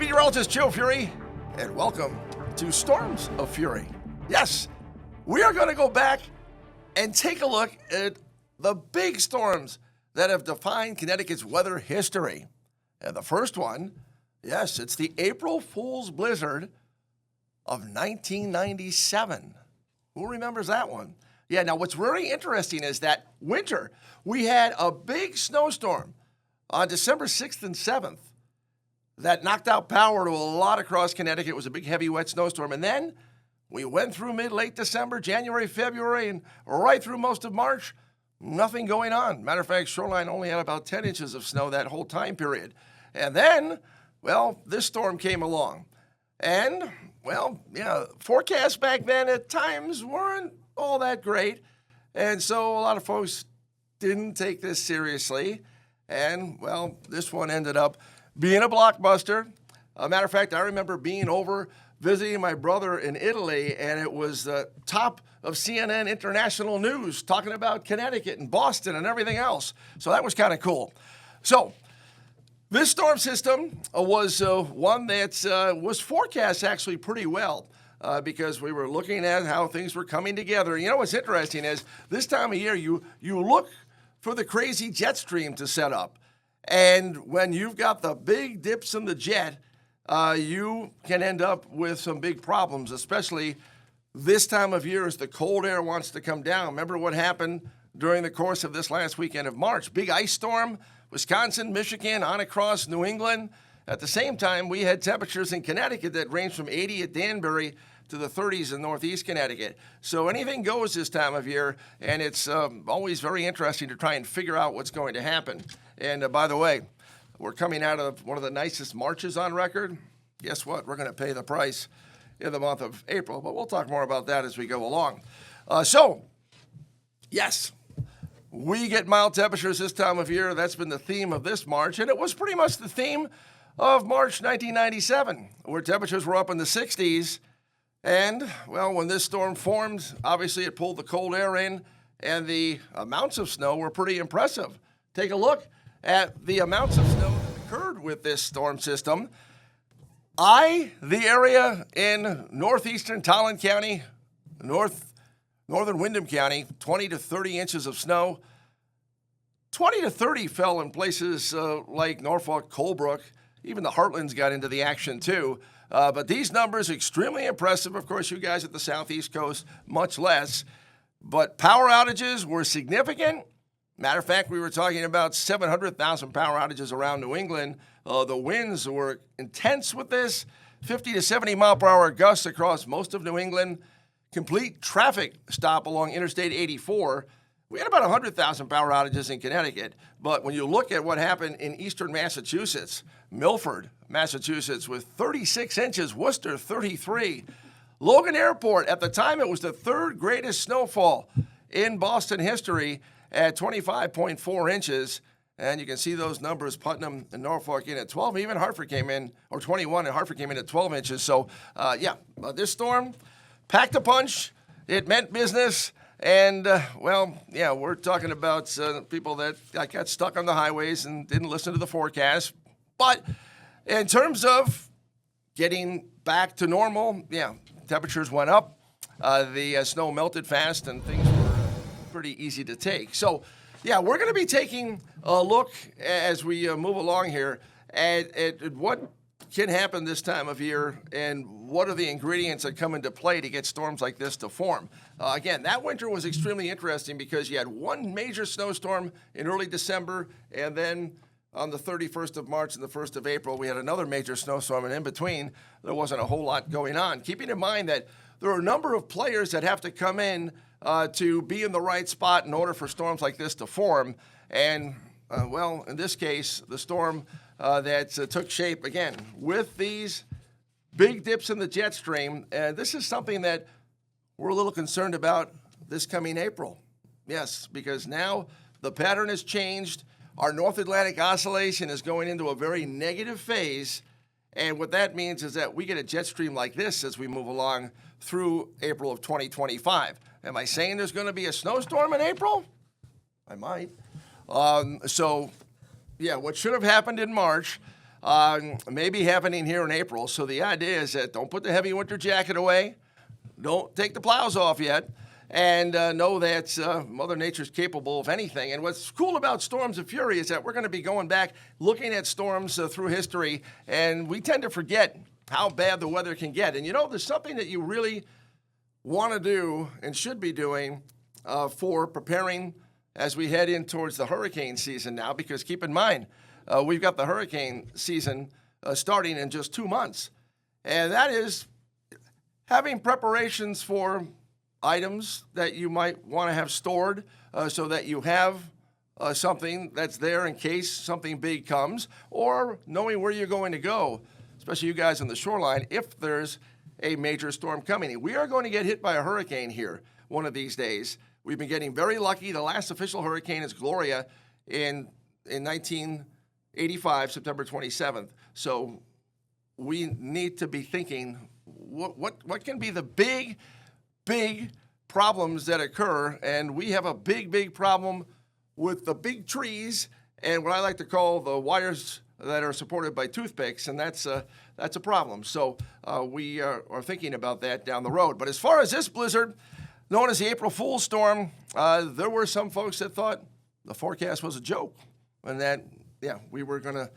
Meteorologist Joe Furey, and welcome to Storms of Furey. Yes, we are going to go back and take a look at the big storms that have defined Connecticut's weather history. And the first one, yes, it's the April Fool's blizzard of 1997. Who remembers that one? Yeah, now what's really interesting is that winter, we had a big snowstorm on December 6th and 7th that knocked out power to a lot across Connecticut. It was a big, heavy, wet snowstorm. And then we went through late December, January, February, and right through most of March, nothing going on. Matter of fact, Shoreline only had about 10 inches of snow that whole time period. And then, well, this storm came along. And, well, yeah, forecasts back then at times weren't all that great. And so a lot of folks didn't take this seriously. And, well, this one ended up being a blockbuster. Matter of fact, I remember being over visiting my brother in Italy, and it was the top of CNN international news talking about Connecticut and Boston and everything else. So that was kind of cool. So this storm system was one that was forecast actually pretty well because we were looking at how things were coming together. You know what's interesting is this time of year, you look for the crazy jet stream to set up. And when you've got the big dips in the jet, you can end up with some big problems, especially this time of year as the cold air wants to come down. Remember what happened during the course of this last weekend of March? Big ice storm, Wisconsin, Michigan, on across New England. At the same time, we had temperatures in Connecticut that ranged from 80 at Danbury to the 30s in northeast Connecticut. So anything goes this time of year, and it's always very interesting to try and figure out what's going to happen. And by the way, we're coming out of one of the nicest Marches on record. Guess what? We're going to pay the price in the month of April, but we'll talk more about that as we go along. Yes, we get mild temperatures this time of year. That's been the theme of this March, and it was pretty much the theme of March 1997, where temperatures were up in the 60s. And, well, when this storm formed, obviously it pulled the cold air in, and the amounts of snow were pretty impressive. Take a look at the amounts of snow that occurred with this storm system. The area in northeastern Talon County, northern Windham County, 20 to 30 inches of snow. 20 to 30 fell in places like Norfolk, Colebrook. Even the Heartlands got into the action too. But these numbers, extremely impressive. Of course, you guys at the southeast coast, much less. But power outages were significant. Matter of fact, we were talking about 700,000 power outages around New England. The winds were intense with this, 50 to 70 mile per hour gusts across most of New England. Complete traffic stop along Interstate 84. We had about 100,000 power outages in Connecticut. But when you look at what happened in eastern Massachusetts, Milford, Massachusetts, with 36 inches, Worcester, 33. Logan Airport, at the time, it was the third greatest snowfall in Boston history at 25.4 inches. And you can see those numbers, Putnam and Norfolk in at 12. Even Hartford came in, or 21, and Hartford came in at 12 inches. So, this storm packed a punch. It meant business. And, we're talking about people that got stuck on the highways and didn't listen to the forecast. But in terms of getting back to normal, temperatures went up. The snow melted fast, and things were pretty easy to take. So, we're going to be taking a look as we move along here at what can happen this time of year and what are the ingredients that come into play to get storms like this to form. Again, that winter was extremely interesting because you had one major snowstorm in early December, and then on the 31st of March and the 1st of April, we had another major snowstorm, and in between, there wasn't a whole lot going on. Keeping in mind that there are a number of players that have to come in to be in the right spot in order for storms like this to form. And, in this case, the storm that took shape, again, with these big dips in the jet stream, this is something that we're a little concerned about this coming April. Yes, because now the pattern has changed. Our North Atlantic oscillation is going into a very negative phase, and what that means is that we get a jet stream like this as we move along through April of 2025. Am I saying there's going to be a snowstorm in April? I might. What should have happened in March maybe happening here in April. So the idea is that don't put the heavy winter jacket away. Don't take the plows off yet. And know that Mother Nature's capable of anything. And what's cool about Storms of Furey is that we're going to be going back, looking at storms through history, and we tend to forget how bad the weather can get. And there's something that you really want to do and should be doing for preparing as we head in towards the hurricane season now, because keep in mind, we've got the hurricane season starting in just 2 months. And that is having preparations for items that you might want to have stored so that you have something that's there in case something big comes, or knowing where you're going to go, especially you guys on the shoreline, if there's a major storm coming. We are going to get hit by a hurricane here one of these days. We've been getting very lucky. The last official hurricane is Gloria in 1985, September 27th. So we need to be thinking, what can be the big problems that occur? And we have a big problem with the big trees and what I like to call the wires that are supported by toothpicks, and that's a problem. So we are thinking about that down the road. But as far as this blizzard, known as the April Fool's storm, there were some folks that thought the forecast was a joke and that, we were going to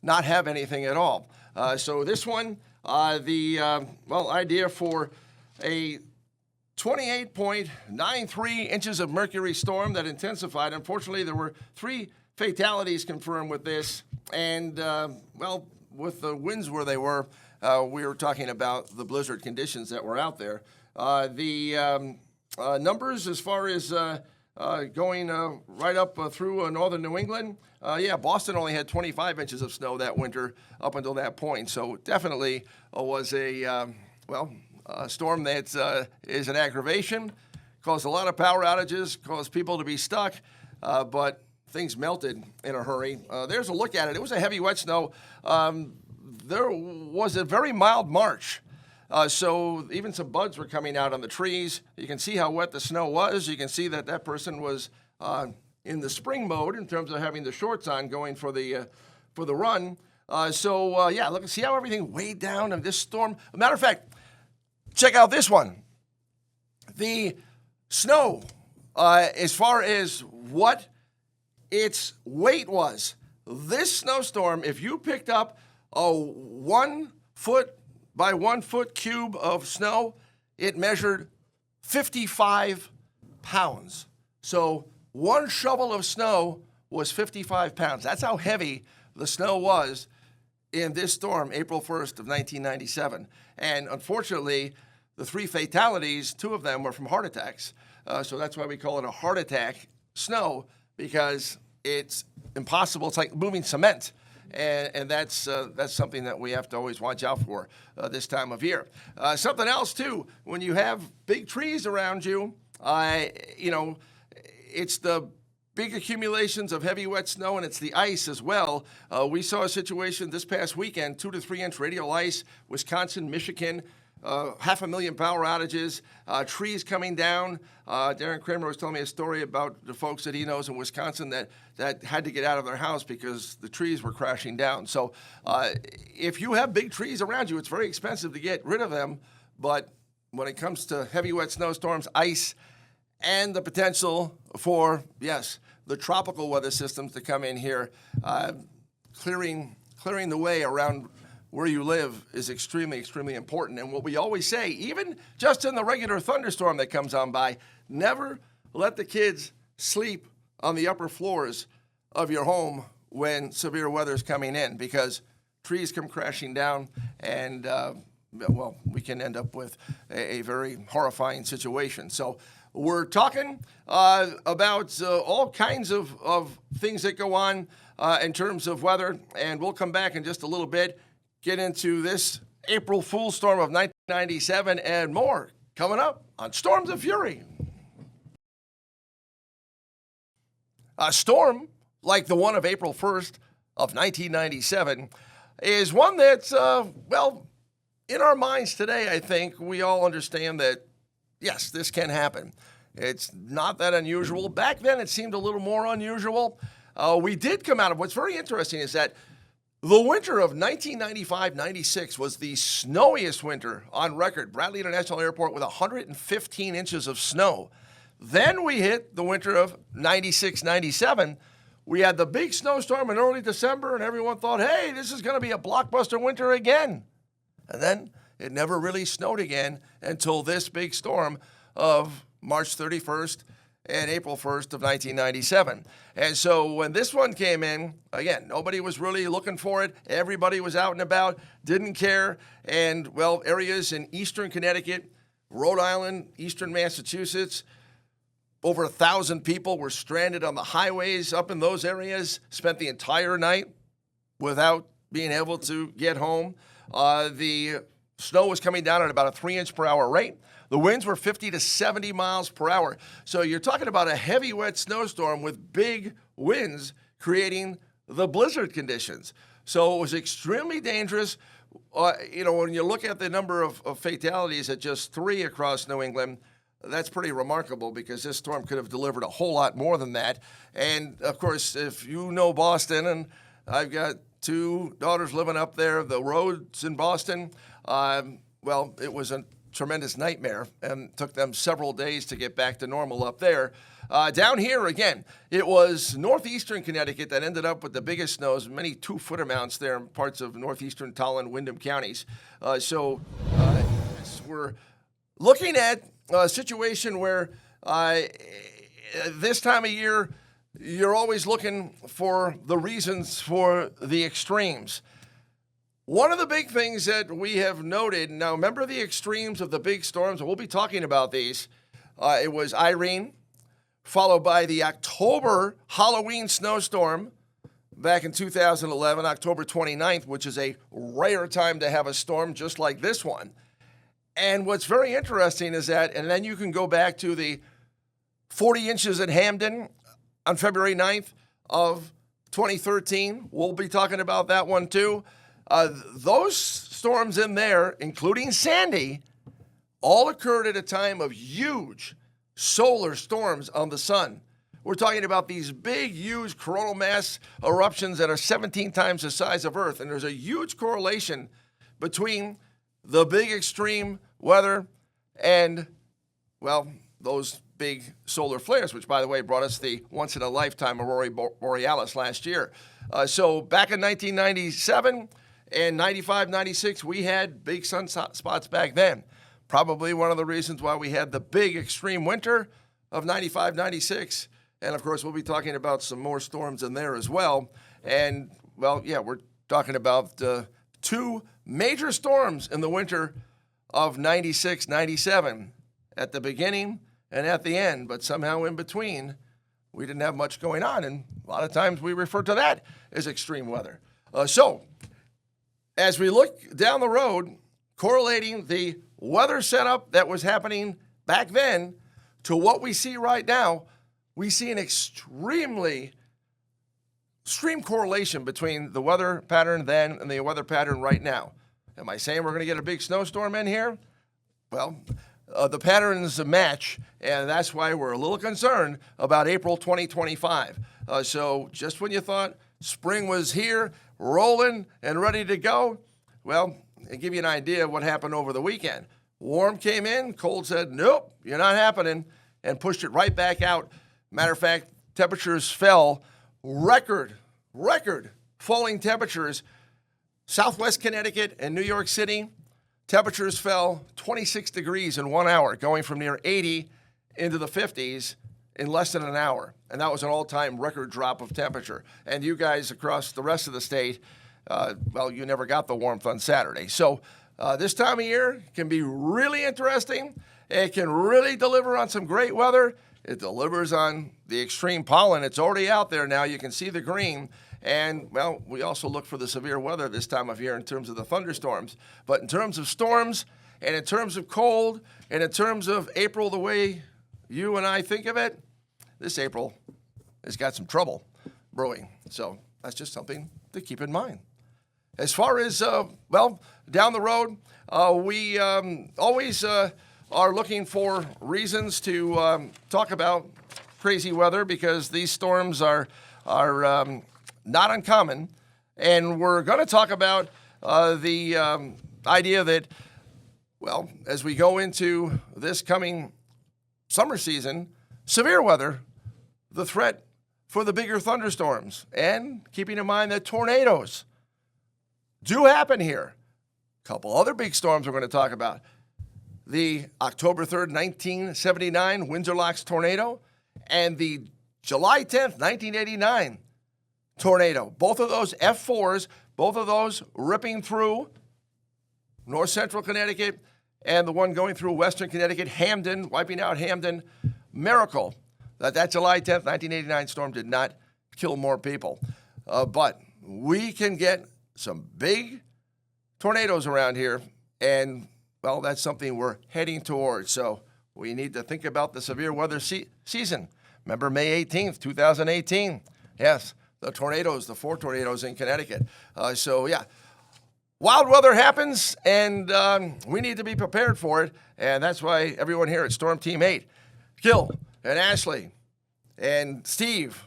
not have anything at all. So this one, the idea for a 28.93 inches of mercury storm that intensified. Unfortunately, there were 3 fatalities confirmed with this. And, with the winds where they were, we were talking about the blizzard conditions that were out there. The numbers as far as going right up through northern New England, Boston only had 25 inches of snow that winter up until that point. So definitely was a storm that is an aggravation, caused a lot of power outages, caused people to be stuck, but things melted in a hurry. There's a look at it. It was a heavy, wet snow. There was a very mild March, so even some buds were coming out on the trees. You can see how wet the snow was. You can see that person was in the spring mode in terms of having the shorts on going for the run. Look, see how everything weighed down in this storm? As a matter of fact, check out this one. The snow, as far as what its weight was, this snowstorm, if you picked up a 1 foot by 1 foot cube of snow, it measured 55 pounds. So 1 shovel of snow was 55 pounds. That's how heavy the snow was in this storm, April 1st of 1997. And unfortunately, the 3 fatalities, 2 of them were from heart attacks. So that's why we call it a heart attack snow, because it's impossible. It's like moving cement. And that's something that we have to always watch out for this time of year. Something else, too, when you have big trees around you, it's the big accumulations of heavy, wet snow, and it's the ice as well. We saw a situation this past weekend, 2 to 3 inch radial ice, Wisconsin, Michigan, 500,000 power outages, trees coming down. Darren Kramer was telling me a story about the folks that he knows in Wisconsin that had to get out of their house because the trees were crashing down. So if you have big trees around you, it's very expensive to get rid of them. But when it comes to heavy, wet snowstorms, ice, and the potential for, the tropical weather systems to come in here, clearing the way around where you live is extremely, extremely important. And what we always say, even just in the regular thunderstorm that comes on by, never let the kids sleep on the upper floors of your home when severe weather is coming in, because trees come crashing down and, we can end up with a very horrifying situation. So we're talking about all kinds of things that go on in terms of weather, and we'll come back in just a little bit, get into this April Fool's storm of 1997 and more coming up on Storms of Furey. A storm like the one of April 1st of 1997 is one that's, in our minds today, I think we all understand that, yes, this can happen. It's not that unusual. Back then, it seemed a little more unusual. We did come out of, what's very interesting is that The winter of 1995-96 was the snowiest winter on record. Bradley International Airport with 115 inches of snow. Then we hit the winter of 96-97. We had the big snowstorm in early December, and everyone thought, hey, this is going to be a blockbuster winter again. And then it never really snowed again until this big storm of March 31st and April 1st of 1997. And so when this one came in, again, nobody was really looking for it. Everybody was out and about, didn't care. And, well, areas in eastern Connecticut, Rhode Island, eastern Massachusetts, over 1,000 people were stranded on the highways up in those areas, spent the entire night without being able to get home. The snow was coming down at about a 3-inch per hour rate. The winds were 50 to 70 miles per hour. So you're talking about a heavy, wet snowstorm with big winds creating the blizzard conditions. So it was extremely dangerous. When you look at the number of fatalities at just 3 across New England, that's pretty remarkable because this storm could have delivered a whole lot more than that. And, of course, if you know Boston, and I've got 2 daughters living up there, the roads in Boston, it was a tremendous nightmare and took them several days to get back to normal up there. Down here, again, it was northeastern Connecticut that ended up with the biggest snows, many 2-foot amounts there in parts of northeastern Tolland, Windham counties. We're looking at a situation where this time of year, you're always looking for the reasons for the extremes. One of the big things that we have noted, now remember the extremes of the big storms, and we'll be talking about these. It was Irene, followed by the October Halloween snowstorm back in 2011, October 29th, which is a rare time to have a storm just like this one. And what's very interesting is that, and then you can go back to the 40 inches at Hamden on February 9th of 2013. We'll be talking about that one too. Those storms in there, including Sandy, all occurred at a time of huge solar storms on the sun. We're talking about these big, huge coronal mass eruptions that are 17 times the size of Earth. And there's a huge correlation between the big extreme weather and, those big solar flares, which, by the way, brought us the once-in-a-lifetime aurora borealis last year. So back in 1997 and 95, 96, we had big sunspots back then. Probably one of the reasons why we had the big extreme winter of 95, 96. And, of course, we'll be talking about some more storms in there as well. And, we're talking about 2 major storms in the winter of 96, 97 at the beginning and at the end. But somehow in between, we didn't have much going on. And a lot of times we refer to that as extreme weather. So as we look down the road, correlating the weather setup that was happening back then to what we see right now, we see an extreme correlation between the weather pattern then and the weather pattern right now. Am I saying we're going to get a big snowstorm in here? Well, the patterns match, and that's why we're a little concerned about April 2025. So just when you thought spring was here, rolling and ready to go, I'll give you an idea of what happened over the weekend. Warm came in, cold said, nope, you're not happening, and pushed it right back out. Matter of fact, temperatures fell, record falling temperatures. Southwest Connecticut and New York City, temperatures fell 26 degrees in 1 hour, going from near 80 into the 50s in less than an hour. And that was an all-time record drop of temperature. And you guys across the rest of the state, you never got the warmth on Saturday. So this time of year can be really interesting. It can really deliver on some great weather. It delivers on the extreme pollen. It's already out there now. You can see the green. And, we also look for the severe weather this time of year in terms of the thunderstorms. But in terms of storms and in terms of cold and in terms of April the way you and I think of it, this April has got some trouble brewing. So that's just something to keep in mind. As far as, down the road, we always are looking for reasons to talk about crazy weather because these storms are not uncommon. And we're going to talk about the idea that, well, as we go into this coming summer season, severe weather, the threat for the bigger thunderstorms, and keeping in mind that tornadoes do happen here. A couple other big storms we're going to talk about. The October 3rd, 1979 Windsor Locks tornado and the July 10th, 1989 tornado. Both of those F4s, both of those ripping through north central Connecticut, and the one going through western Connecticut, Hamden, wiping out Hamden. Miracle that July 10th, 1989 storm did not kill more people. But we can get some big tornadoes around here, and, well, that's something we're heading towards. So we need to think about the severe weather season. Remember May 18th, 2018? Yes, the tornadoes, the 4 tornadoes in Connecticut. Wild weather happens, and we need to be prepared for it. And that's why everyone here at Storm Team 8, Gil and Ashley and Steve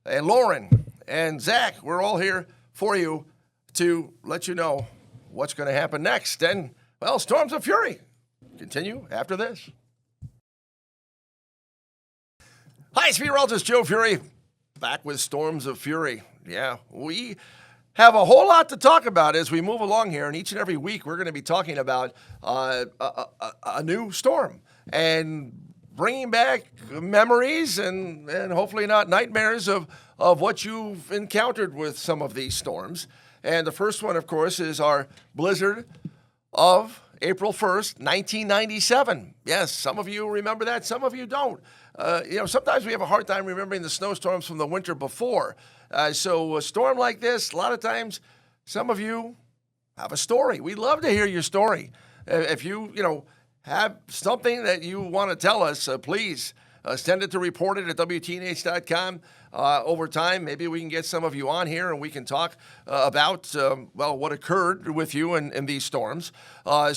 and Lauren and Zach, we're all here for you to let you know what's going to happen next. And, well, Storms of Furey continue after this. Hi, it's Meteorologist Joe Furey, back with Storms of Furey. Yeah, we have a whole lot to talk about as we move along here, and each and every week we're going to be talking about a new storm and bringing back memories and hopefully not nightmares of what you've encountered with some of these storms. And the first one, of course, is our blizzard of April 1st, 1997. Yes, some of you remember that, some of you don't. Sometimes we have a hard time remembering the snowstorms from the winter before. So a storm like this, a lot of times, some of you have a story. We'd love to hear your story. If you have something that you want to tell us, please send it to reported at WTNH.com. Over time, maybe we can get some of you on here and we can talk about, what occurred with you in these storms. But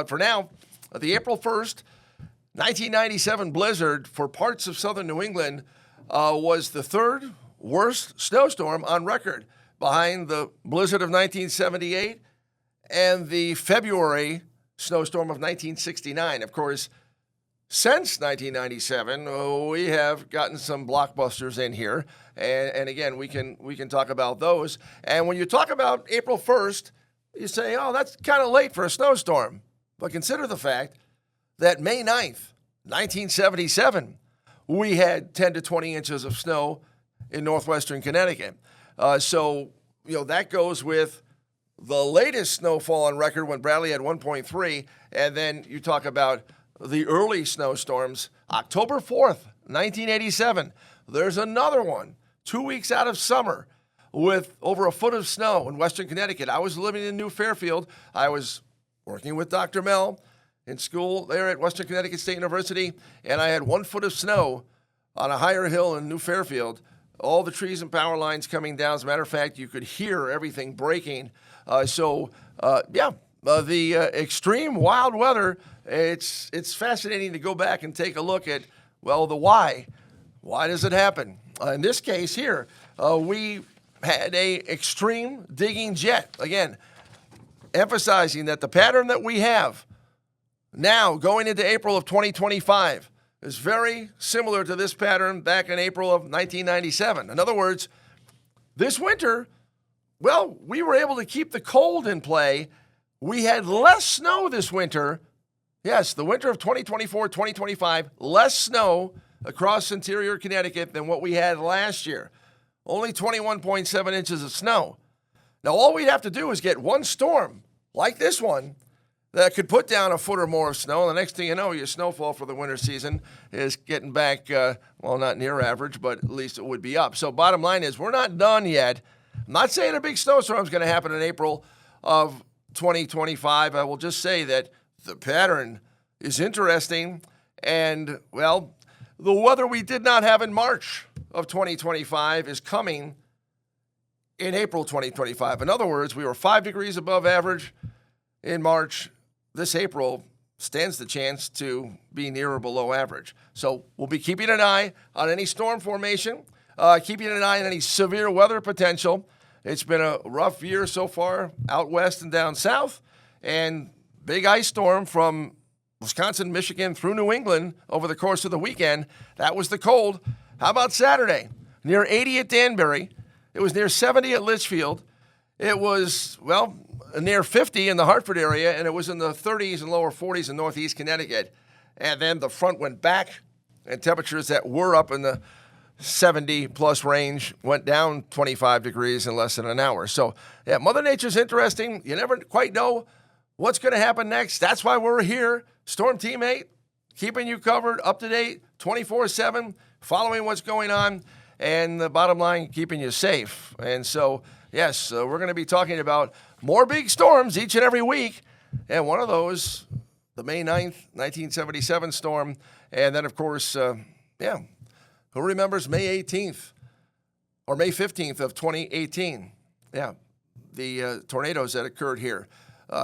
for now, the April 1st, 1997 blizzard for parts of southern New England was the third worst snowstorm on record, behind the blizzard of 1978 and the February snowstorm of 1969. Of course, since 1997, we have gotten some blockbusters in here, and again, we can talk about those. And when you talk about April 1st, you say, oh, that's kind of late for a snowstorm. But consider the fact that May 9th, 1977, we had 10 to 20 inches of snow in northwestern Connecticut. That goes with the latest snowfall on record when Bradley had 1.3, and then you talk about the early snowstorms, October 4th, 1987. There's another one, 2 weeks out of summer, with over a foot of snow in western Connecticut. I was living in New Fairfield. I was working with Dr. Mel in school there at Western Connecticut State University, and I had 1 foot of snow on a higher hill in New Fairfield. All the trees and power lines coming down. As a matter of fact, you could hear everything breaking. The extreme wild weather, it's fascinating to go back and take a look at, the why. Why does it happen? In this case here, we had a extreme digging jet. Again, emphasizing that the pattern that we have now going into April of 2025 is very similar to this pattern back in April of 1997. In other words, this winter, we were able to keep the cold in play. We had less snow this winter. Yes, the winter of 2024, 2025, less snow across interior Connecticut than what we had last year. Only 21.7 inches of snow. Now, all we'd have to do is get one storm like this one that could put down a foot or more of snow. And the next thing you know, your snowfall for the winter season is getting back, not near average, but at least it would be up. So bottom line is we're not done yet. I'm not saying a big snowstorm is going to happen in April of 2025. I will just say that the pattern is interesting. And, the weather we did not have in March of 2025 is coming in April 2025. In other words, we were 5 degrees above average in March. This April stands the chance to be near or below average. So we'll be keeping an eye on any storm formation, keeping an eye on any severe weather potential. It's been a rough year so far out west and down south. And big ice storm from Wisconsin, Michigan through New England over the course of the weekend. That was the cold. How about Saturday? Near 80 at Danbury. It was near 70 at Litchfield. It was, well, near 50 in the Hartford area, and it was in the 30s and lower 40s in northeast Connecticut. And then the front went back, and temperatures that were up in the 70-plus range went down 25 degrees in less than an hour. So, yeah, Mother Nature's interesting. You never quite know what's going to happen next. That's why we're here, Storm Team 8, keeping you covered, up to date, 24/7, following what's going on, and the bottom line, keeping you safe. And so, yes, we're going to be talking about more big storms each and every week. And one of those, the May 9th, 1977 storm. And then, of course, who remembers May 18th or May 15th of 2018? Yeah, the tornadoes that occurred here.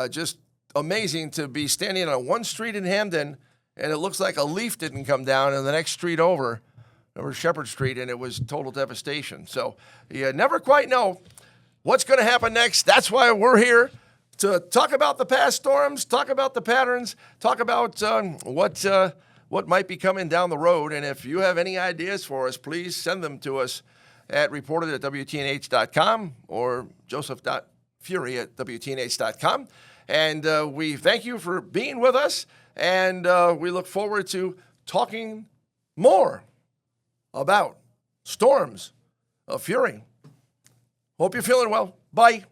Just amazing to be standing on one street in Hamden, and it looks like a leaf didn't come down, and the next street over Shepherd Street, and it was total devastation. So you never quite know what's going to happen next. That's why we're here, to talk about the past storms, talk about the patterns, talk about what might be coming down the road. And if you have any ideas for us, please send them to us at reported@WTNH.com or joseph.furey@WTNH.com. And we thank you for being with us, and we look forward to talking more about Storms of Furey. Hope you're feeling well. Bye.